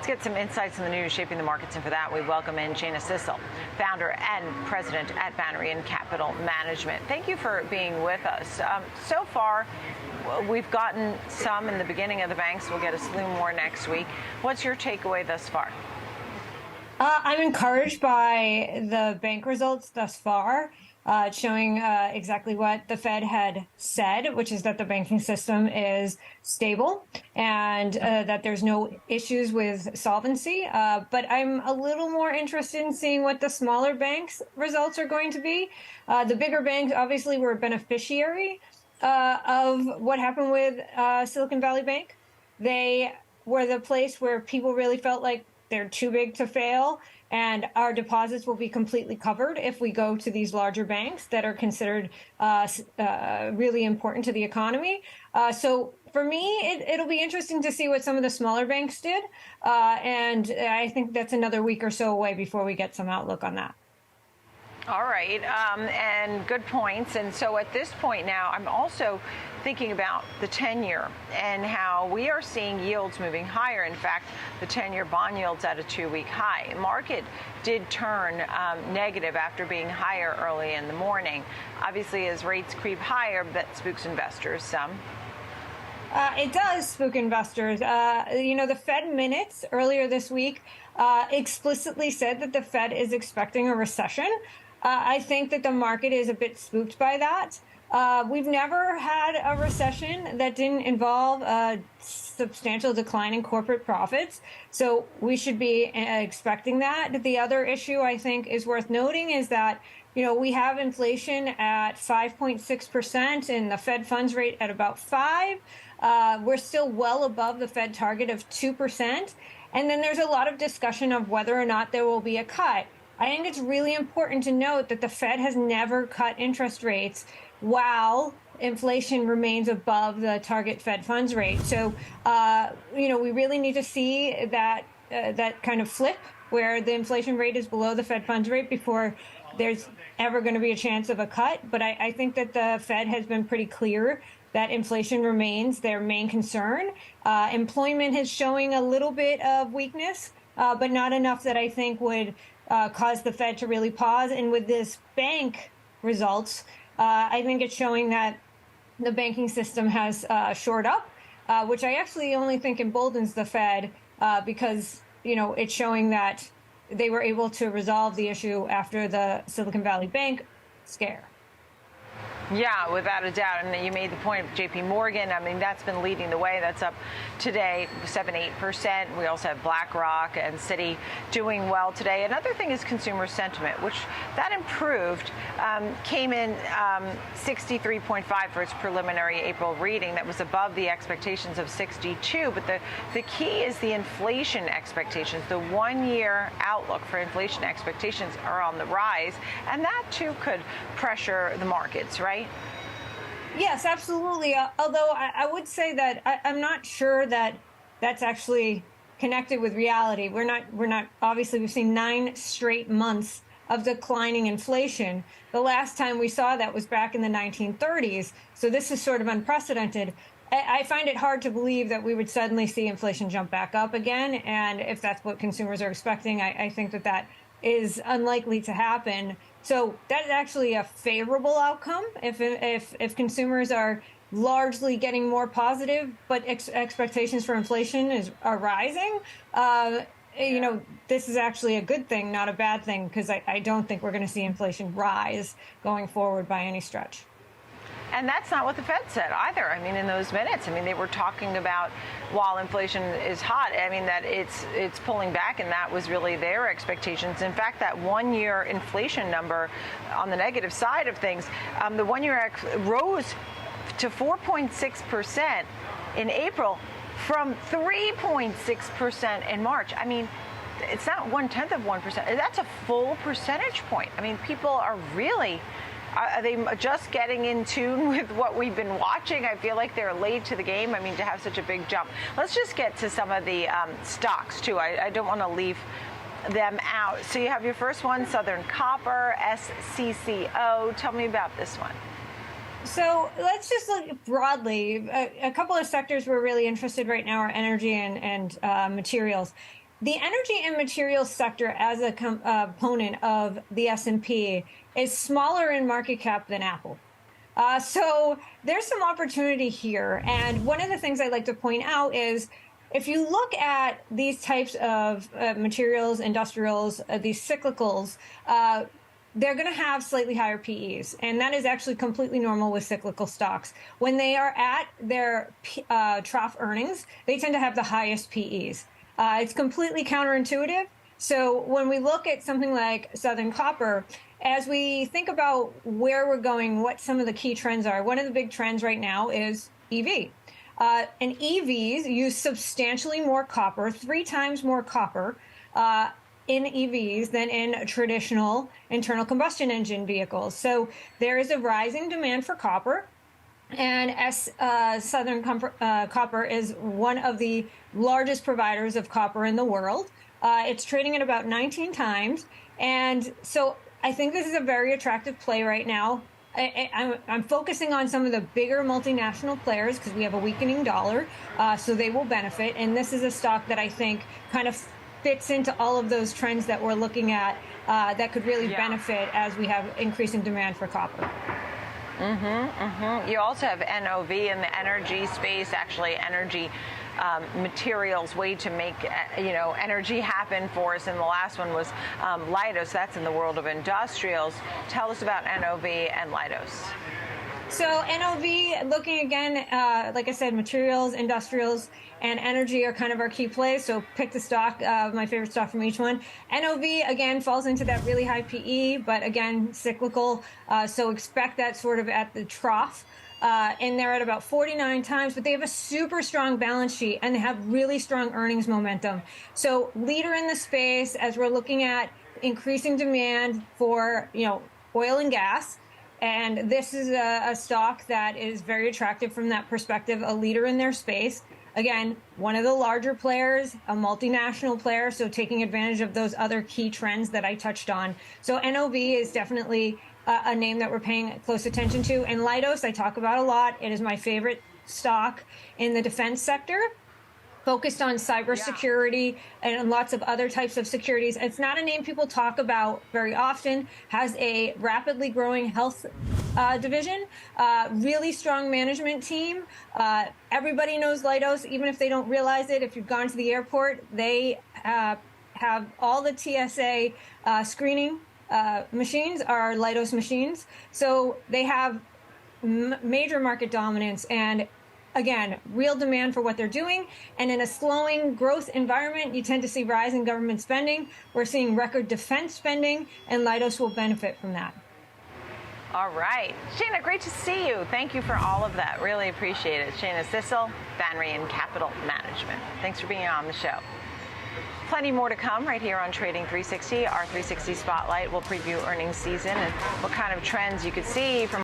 Let's get some insights on the news shaping the markets, and for that, we welcome in Shana Sissel, founder and president at Banríon Capital Management. Thank you for being with us. So far, we've gotten some in the beginning of the banks. We'll get a slew more next week. What's your takeaway thus far? I'm encouraged by the bank results thus far, showing exactly what the Fed had said, which is that the banking system is stable and that there's no issues with solvency. But I'm a little more interested in seeing what the smaller banks' results are going to be. The bigger banks obviously were a beneficiary of what happened with Silicon Valley Bank. They were the place where people really felt like they're too big to fail, and our deposits will be completely covered if we go to these larger banks that are considered really important to the economy. So for me, it'll be interesting to see what some of the smaller banks did, and I think that's another week or so away before we get some outlook on that. All right, and good points. And so at this point now, I'm also thinking about the 10-year and how we are seeing yields moving higher. In fact, the 10-year bond yield's at a 2-week high. Market did turn negative after being higher early in the morning. Obviously, as rates creep higher, that spooks investors some. It does spook investors. The Fed minutes earlier this week explicitly said that the Fed is expecting a recession. I think that the market is a bit spooked by that. We've never had a recession that didn't involve a substantial decline in corporate profits, so we should be expecting that. The other issue I think is worth noting is that we have inflation at 5.6% and the Fed funds rate at about 5%. We're still well above the Fed target of 2%. And then there's a lot of discussion of whether or not there will be a cut. I think it's really important to note that the Fed has never cut interest rates while inflation remains above the target Fed funds rate. So, we really need to see that kind of flip where the inflation rate is below the Fed funds rate before there's ever going to be a chance of a cut. But I think that the Fed has been pretty clear that inflation remains their main concern. Employment is showing a little bit of weakness, but not enough that I think would cause the Fed to really pause. And with this bank results, I think it's showing that the banking system has shored up, which I actually only think emboldens the Fed because, it's showing that they were able to resolve the issue after the Silicon Valley Bank scare. Yeah, without a doubt. And you made the point of J.P. Morgan. I mean, that's been leading the way. That's up today 7-8%. We also have BlackRock and Citi doing well today. Another thing is consumer sentiment, which that improved, came in 63.5 for its preliminary April reading. That was above the expectations of 62. But the key is the inflation expectations. The one-year outlook for inflation expectations are on the rise. And that, too, could pressure the markets, right? Yes, absolutely. Although I would say that I'm not sure that that's actually connected with reality. We're not obviously we've seen 9 straight months of declining inflation. The last time we saw that was back in the 1930s. So this is sort of unprecedented. I find it hard to believe that we would suddenly see inflation jump back up again. And if that's what consumers are expecting, I think that is unlikely to happen. So that's actually a favorable outcome if consumers are largely getting more positive, but expectations for inflation are rising. This is actually a good thing, not a bad thing, because I don't think we're going to see inflation rise going forward by any stretch. And that's not what the Fed said either. I mean, in those minutes, they were talking about while inflation is hot, that it's pulling back, and that was really their expectations. In fact, that one-year inflation number on the negative side of things, the one-year rose to 4.6% in April from 3.6% in March. It's not 1/10 of 1%. That's a full percentage point. People are really... Are they just getting in tune with what we've been watching? I feel like they're late to the game. To have such a big jump. Let's just get to some of the stocks, too. I don't want to leave them out. So you have your first one, Southern Copper, SCCO. Tell me about this one. So let's just look broadly. A couple of sectors we're really interested right now are energy and materials. the energy and materials sector as a component of the S&P is smaller in market cap than Apple. So there's some opportunity here. And one of the things I like to point out is if you look at these types of materials, industrials, these cyclicals, they're going to have slightly higher PEs. And that is actually completely normal with cyclical stocks. When they are at their trough earnings, they tend to have the highest PEs. It's completely counterintuitive. So when we look at something like Southern Copper, as we think about where we're going, what some of the key trends are, one of the big trends right now is EV. And EVs use substantially more copper, 3 times more copper in EVs than in traditional internal combustion engine vehicles. So there is a rising demand for copper. And as Southern Copper is one of the largest providers of copper in the world. It's trading at about 19 times. And so I think this is a very attractive play right now. I'm focusing on some of the bigger multinational players because we have a weakening dollar, so they will benefit. And this is a stock that I think kind of fits into all of those trends that we're looking at that could really benefit as we have increasing demand for copper. You also have NOV in the energy space, actually energy materials, way to make energy happen for us. And the last one was Leidos. That's in the world of industrials. Tell us about NOV and Leidos. So NOV, looking again, like I said, materials, industrials, and energy are kind of our key plays. So pick the stock, my favorite stock from each one. NOV, again, falls into that really high PE, but again, cyclical. So expect that sort of at the trough. And they're at about 49 times, but they have a super strong balance sheet and they have really strong earnings momentum. So leader in the space as we're looking at increasing demand for, oil and gas. And this is a stock that is very attractive from that perspective, a leader in their space. Again, one of the larger players, a multinational player, so taking advantage of those other key trends that I touched on. So NOV is definitely a name that we're paying close attention to. And Leidos, I talk about a lot. It is my favorite stock in the defense sector, focused on cybersecurity and lots of other types of securities. It's not a name people talk about very often, has a rapidly growing health division, really strong management team. Everybody knows Leidos, even if they don't realize it. If you've gone to the airport, they have all the TSA screening machines are Leidos machines. So they have major market dominance and again, real demand for what they're doing. And in a slowing growth environment, you tend to see rising government spending. We're seeing record defense spending, and Leidos will benefit from that. All right. Shana, great to see you. Thank you for all of that. Really appreciate it. Shana Sissel, Banríon Capital Management. Thanks for being on the show. Plenty more to come right here on Trading 360. Our 360 Spotlight will preview earnings season and what kind of trends you could see from